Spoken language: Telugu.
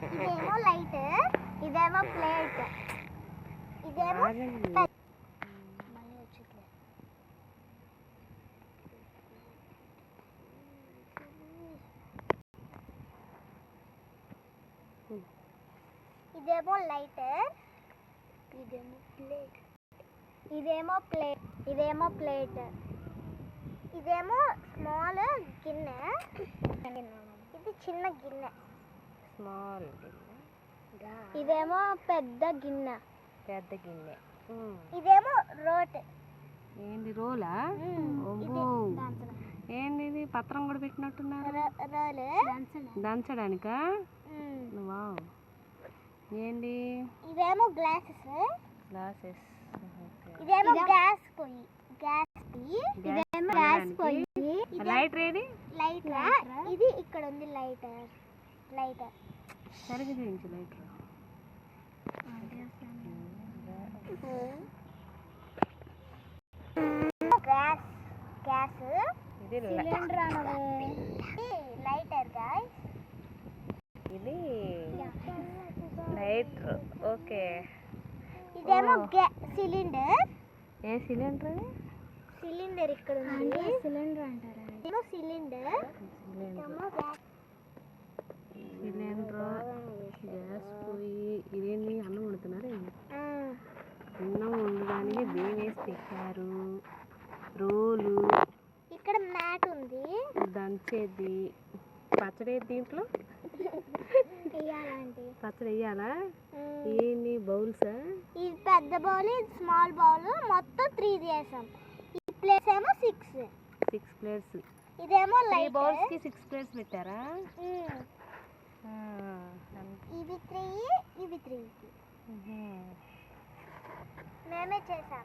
ఇదేమో లైట్, ఇదేమో ప్లేట్, ఇదేమో ఇదేమో లైటర్, ఇదేమో ప్లేట్, ఇదేమో ప్లేట్, ఇదేమో ప్లేట్, ఇదేమో స్మాల్ గిన్నె, ఇది చిన్న గిన్నె, స్మాల్ గిన్నె. ఇదేమో పెద్ద గిన్నె, పెద్ద గిన్నె. ఇదేమో రోట్. ఏంది రోలా? ఏంది ఇది పత్రం కూడా పెట్టినట్టున్నారు. రోలు దంచడానికా? వావ్. ఏంది? ఇవేమో గ్లాసెస్. గ్లాసెస్. ఇదేమో గ్యాస్ పొయ్యి. ఇదేమో గ్యాస్ పొయ్యి. లైటర్ ఏది? లైటర్. ఇది ఇక్కడ ఉంది లైటర్. సరిగ్గా చూపించు లైటర్. గ్యాస్. ఇది సిలిండర్ అనవే. Lighter guys. ఇది లైటర్. ఓకే. ఇదేమో సిలిండర్. ఏ సిలిండర్? సిలిండర్ ఇక్కడ ఉంది. సిలిండర్ అంటారా? ఇదేమో సిలిండర్. గ్యాస్ పొయ్యి. ఇదేంటి అన్నం వండుతున్నారు? అన్నం వండడానికి బియ్యం వేసి పెట్టారు. రోలు. ఇక్కడ మ్యాట్ ఉంది. దంచేది. పచ్చడి దీంట్లో పచ్చడి వేయాలా? ఏంటి బౌల్సా? ఇది పెద్ద బౌల్, ఇది స్మాల్ బౌల్, మొత్తం 3 చేసాం. ఈ ప్లేస్ ఏమో 6 ప్లేట్స్. ఇదేమో లైట్. బౌల్స్ కి 6 ప్లేట్స్ పెట్టారా? ఇవి 3 మేమే చేసాం.